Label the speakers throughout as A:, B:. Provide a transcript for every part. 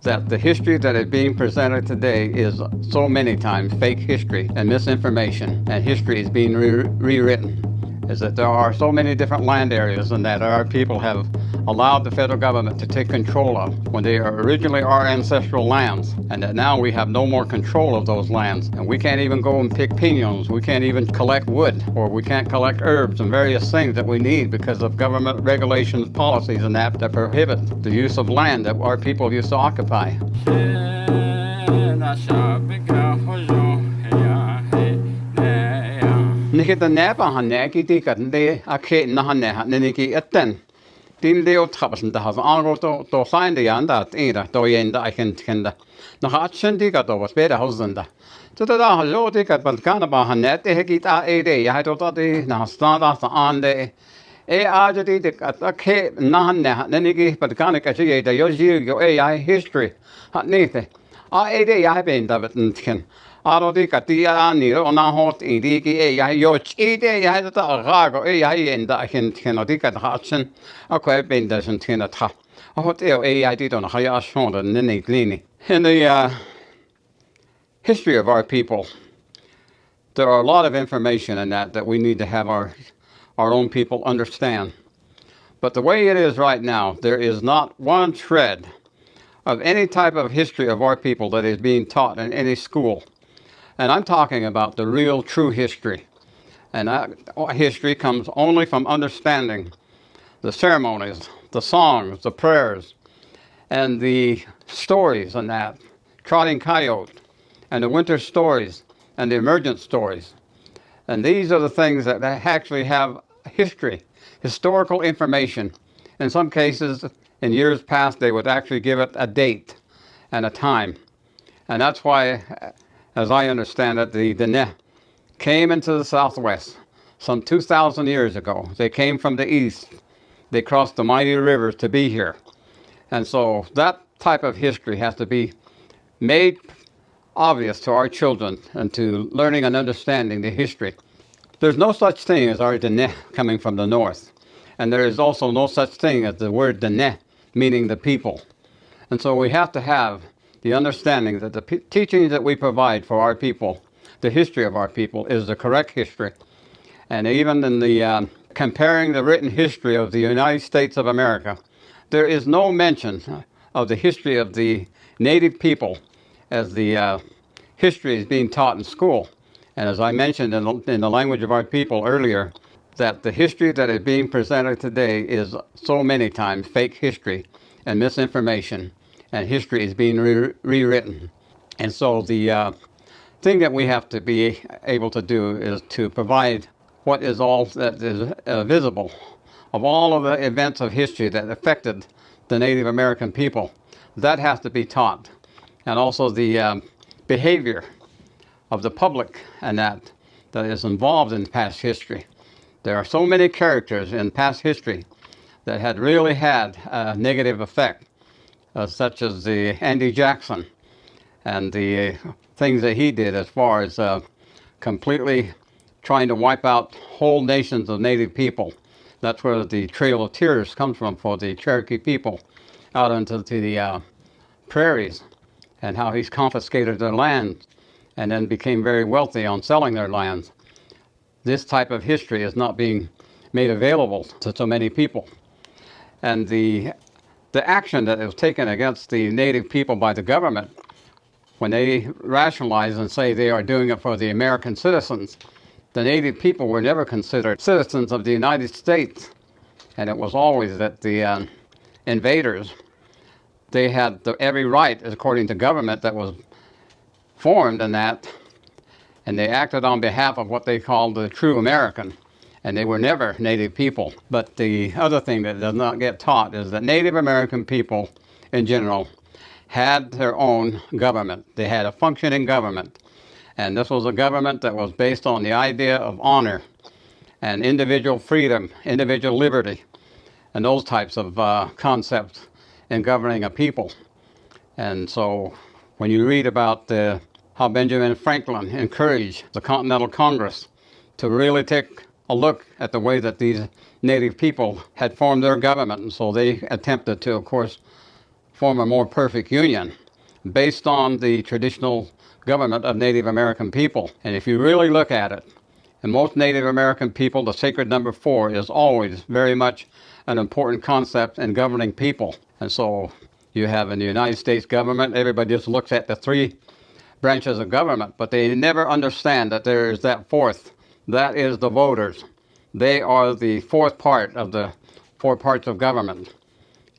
A: that the history that is being presented today is so many times fake history and misinformation, and history is being rewritten. Is that there are so many different land areas and that our people have allowed the federal government to take control of when they are originally our ancestral lands, and that now we have no more control of those lands, and we can't even go and pick piñons, we can't even collect wood, or we can't collect herbs and various things that we need because of government regulations, policies, and that prohibit the use of land that our people used to occupy. Nikita nepa haneki tikatnde akhe nahanne niki atten. Tin deo trapasen da has ango to find the yanda ira to yenda I can kenda. Na hatchen tikato was better husbanda. To the hajo tikat but kana ba hanet hekita ede ya to the na standa ande. E ajati tikat akhe nahanne niki but kana kachi da yoji yo AI history. Hatnete. Ede ya ben da ken. Arodi katia ni ona hot idiki ya yo chide ya ta rago ya yenda ken odikat hatchen akwa ben doesn't ken ta hot I did on haya shon and nini glini in the history of our people. There are a lot of information in that we need to have our own people understand, but the way it is right now, there is not one shred of any type of history of our people that is being taught in any school. And I'm talking about the real, true history. And that history comes only from understanding the ceremonies, the songs, the prayers, and the stories and that. Trotting Coyote, and the winter stories, and the emergent stories. And these are the things that actually have history, historical information. In some cases, in years past, they would actually give it a date and a time. And that's why, as I understand it, the Dene came into the Southwest some 2,000 years ago. They came from the east. They crossed the mighty rivers to be here. And so that type of history has to be made obvious to our children and to learning and understanding the history. There's no such thing as our Dene coming from the north. And there is also no such thing as the word Dene, meaning the people. And so we have to have the understanding that the teachings that we provide for our people, the history of our people, is the correct history. And even in the comparing the written history of the United States of America, there is no mention of the history of the native people as the history is being taught in school. And as I mentioned in the language of our people earlier, that the history that is being presented today is so many times fake history and misinformation, and history is being rewritten. And so the thing that we have to be able to do is to provide what is all that is visible of all of the events of history that affected the Native American people. That has to be taught. And also the behavior of the public and that is involved in past history. There are so many characters in past history that had really had a negative effect, such as the Andy Jackson and the things that he did as far as completely trying to wipe out whole nations of Native people. That's where the Trail of Tears comes from for the Cherokee people out into the prairies, and how he's confiscated their land and then became very wealthy on selling their lands. This type of history is not being made available to so many people. And the action that was taken against the Native people by the government, when they rationalize and say they are doing it for the American citizens, the Native people were never considered citizens of the United States. And it was always that the invaders, they had every right, according to government that was formed in that, and they acted on behalf of what they called the true American. And they were never Native people. But the other thing that does not get taught is that Native American people in general had their own government. They had a functioning government. And this was a government that was based on the idea of honor and individual freedom, individual liberty, and those types of concepts in governing a people. And so when you read about how Benjamin Franklin encouraged the Continental Congress to really take a look at the way that these Native people had formed their government, and so they attempted to, of course, form a more perfect union based on the traditional government of Native American people. And if you really look at it, in most Native American people, the sacred number 4 is always very much an important concept in governing people. And so you have in the United States government, everybody just looks at the 3 branches of government, but they never understand that there is that 4th. That is the voters. They are the 4th part of the 4 parts of government.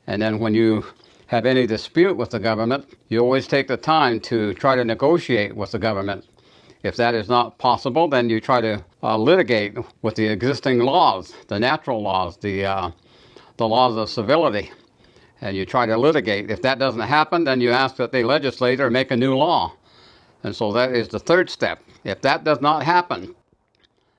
A: And then when you have any dispute with the government, you always take the time to try to negotiate with the government. If that is not possible, then you try to litigate with the existing laws, the natural laws, the laws of civility, and you try to litigate. If that doesn't happen, then you ask that they legislate or make a new law. And so that is the 3rd step. If that does not happen,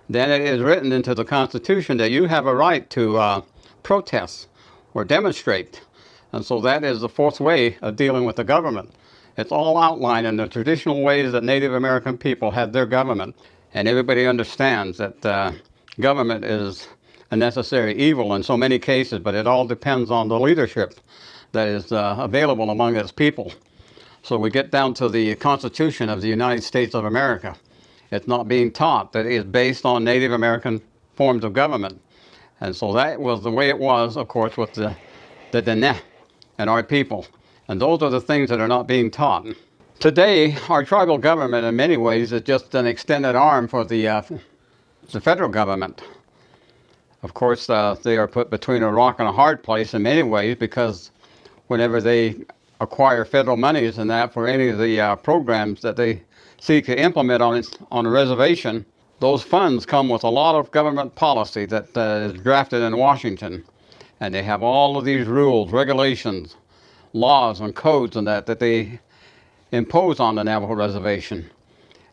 A: then it is written into the Constitution that you have a right to protest or demonstrate. And so that is the 4th way of dealing with the government. It's all outlined in the traditional ways that Native American people had their government. And everybody understands that government is a necessary evil in so many cases, but it all depends on the leadership that is available among its people. So we get down to the Constitution of the United States of America. It's not being taught that it is based on Native American forms of government. And so that was the way it was, of course, with the Dene and our people. And those are the things that are not being taught. Today, our tribal government in many ways is just an extended arm for the federal government. Of course, they are put between a rock and a hard place in many ways, because whenever they acquire federal monies and that for any of the programs that they seek to implement on a reservation, those funds come with a lot of government policy that is drafted in Washington. And they have all of these rules, regulations, laws and codes and that they impose on the Navajo Reservation.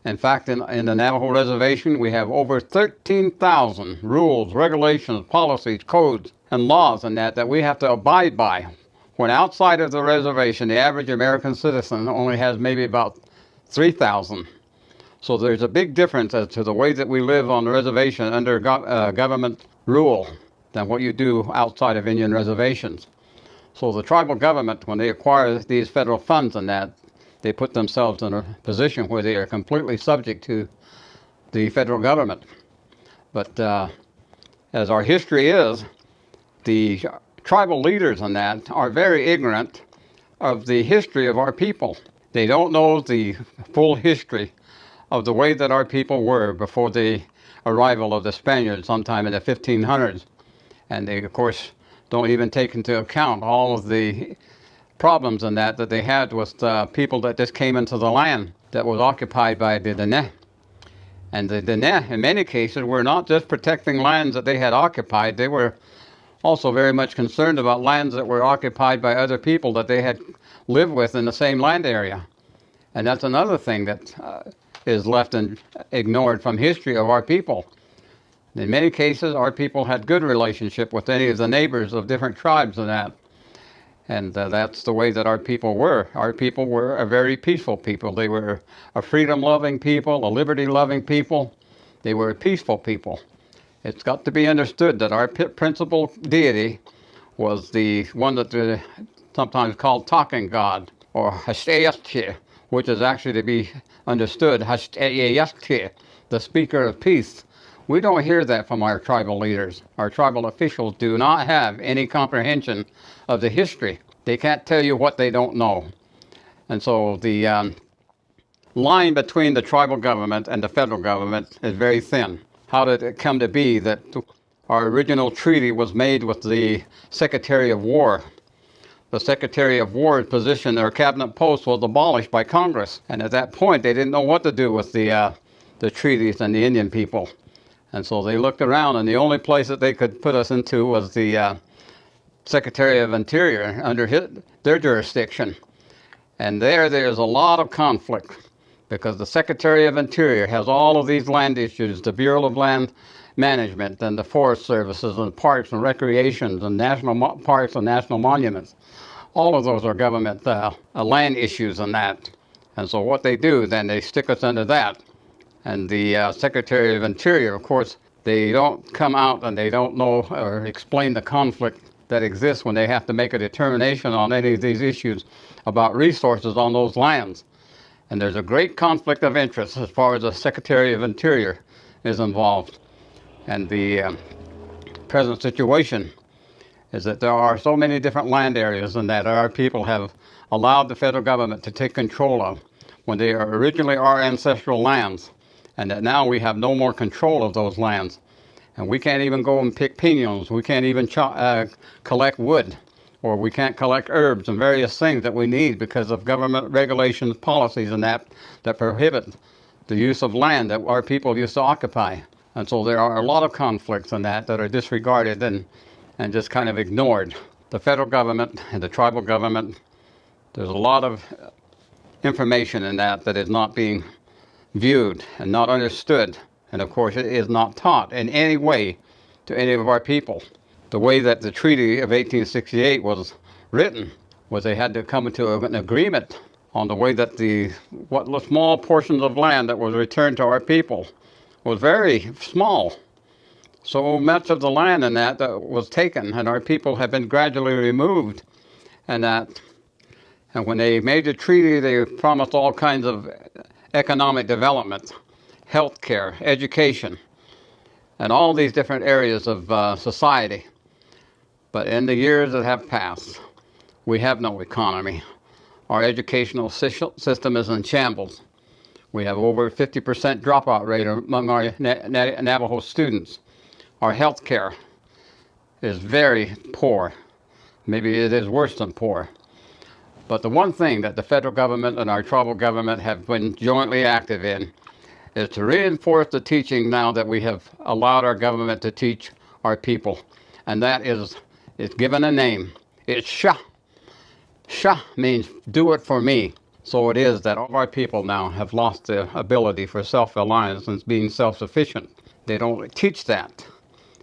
A: In fact, in the Navajo Reservation, we have over 13,000 rules, regulations, policies, codes, and laws and that we have to abide by. When outside of the reservation, the average American citizen only has maybe about 3,000. So there's a big difference as to the way that we live on the reservation under government rule than what you do outside of Indian reservations. So the tribal government, when they acquire these federal funds and that, they put themselves in a position where they are completely subject to the federal government. But as our history is, the tribal leaders on that are very ignorant of the history of our people. They don't know the full history of the way that our people were before the arrival of the Spaniards sometime in the 1500s. And they, of course, don't even take into account all of the problems in that they had with people that just came into the land that was occupied by the Dene. And the Dene, in many cases, were not just protecting lands that they had occupied, they were also very much concerned about lands that were occupied by other people that they had lived with in the same land area. And that's another thing that is left and ignored from history of our people. In many cases, our people had good relationship with any of the neighbors of different tribes and that. And that's the way that our people were. Our people were a very peaceful people. They were a freedom-loving people, a liberty-loving people. They were a peaceful people. It's got to be understood that our principal deity was the one that they sometimes called talking God, or Hashteyashti, which is actually to be understood, Hashteyashti, the speaker of peace. We don't hear that from our tribal leaders. Our tribal officials do not have any comprehension of the history. They can't tell you what they don't know. And so the line between the tribal government and the federal government is very thin. How did it come to be that our original treaty was made with the Secretary of War? The Secretary of War's position, their cabinet post, was abolished by Congress. And at that point, they didn't know what to do with the treaties and the Indian people. And so they looked around, and the only place that they could put us into was the Secretary of Interior under their jurisdiction. And there's a lot of conflict because the Secretary of Interior has all of these land issues, the Bureau of Land Management and the Forest Services and Parks and Recreations and National Parks and National Monuments. All of those are government land issues and that. And so what they do, then they stick us under that. And the Secretary of Interior, of course, they don't come out and they don't know or explain the conflict that exists when they have to make a determination on any of these issues about resources on those lands. And there's a great conflict of interest as far as the Secretary of Interior is involved. And the present situation is that there are so many different land areas and that our people have allowed the federal government to take control of when they are originally our ancestral lands, and that now we have no more control of those lands. And we can't even go and pick piñons. We can't even collect wood, or we can't collect herbs and various things that we need because of government regulations, policies, and that prohibit the use of land that our people used to occupy. And so there are a lot of conflicts in that are disregarded and just kind of ignored. The federal government and the tribal government, there's a lot of information in that is not being viewed and not understood. And of course, it is not taught in any way to any of our people. The way that the Treaty of 1868 was written was they had to come to an agreement on the way that what small portions of land that was returned to our people was very small. So much of the land in that was taken, and our people have been gradually removed. And when they made the treaty, they promised all kinds of economic development, health care, education, and all these different areas of society. But in the years that have passed, we have no economy. Our educational system is in shambles. We have over a 50% dropout rate among our Navajo students. Our health care is very poor. Maybe it is worse than poor. But the one thing that the federal government and our tribal government have been jointly active in is to reinforce the teaching now that we have allowed our government to teach our people. And that is given a name. It's Sha. Sha means do it for me. So it is that all of our people now have lost the ability for self-reliance and being self-sufficient. They don't teach that.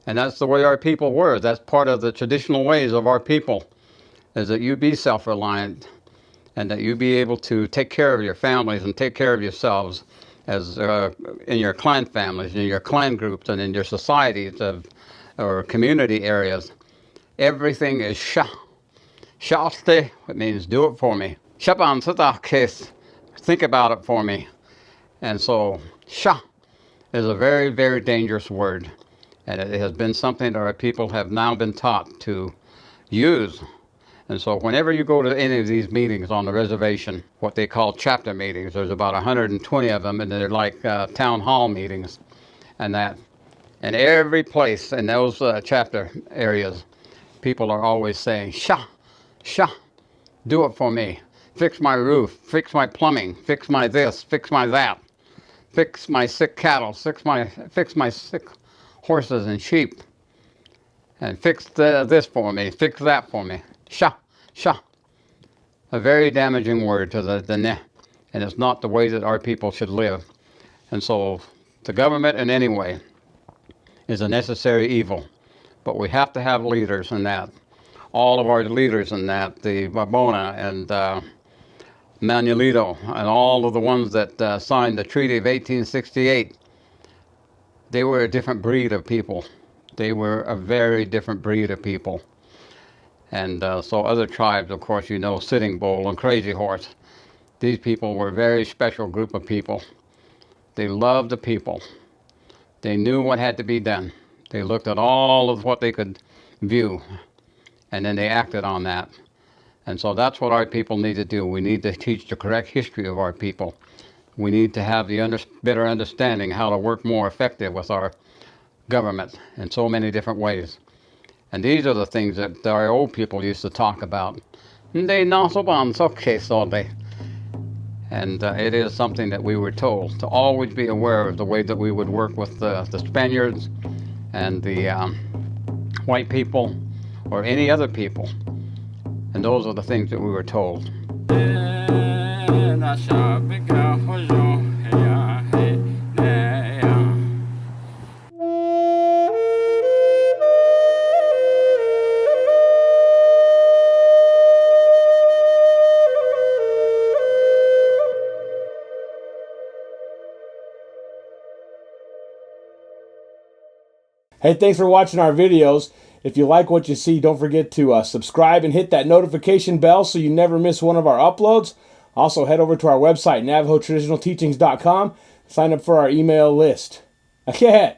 A: And that's the way our people were. That's part of the traditional ways of our people, is that you be self-reliant and that you be able to take care of your families and take care of yourselves as in your clan families, in your clan groups, and in your societies or community areas. Everything is sha. Shaste, it means do it for me. Shaban sata case, think about it for me. And so sha is a very, very dangerous word. And it has been something that our people have now been taught to use. And so whenever you go to any of these meetings on the reservation, what they call chapter meetings, there's about 120 of them, and they're like town hall meetings. And that in every place in those chapter areas, people are always saying, Sha, Sha, do it for me. Fix my roof, fix my plumbing, fix my this, fix my that. Fix my sick cattle, fix my sick horses and sheep, and fix this for me, fix that for me. Sha, sha. A very damaging word to the ne, and it's not the way that our people should live. And so the government in any way is a necessary evil, but we have to have leaders in that. All of our leaders in that, the Barbona and Manuelito, and all of the ones that signed the Treaty of 1868, they were a different breed of people. They were a very different breed of people. And so other tribes, of course, you know, Sitting Bull and Crazy Horse, these people were a very special group of people. They loved the people. They knew what had to be done. They looked at all of what they could view, and then they acted on that. And so that's what our people need to do. We need to teach the correct history of our people. We need to have the better understanding how to work more effective with our government in so many different ways. And these are the things that our old people used to talk about. And it is something that we were told to always be aware of the way that we would work with the Spaniards and the white people or any other people. And those are the things that we were told.
B: Hey, thanks for watching our videos. If you like what you see, don't forget to subscribe and hit that notification bell so you never miss one of our uploads. Also, head over to our website, NavajoTraditionalTeachings.com. Sign up for our email list. Okay.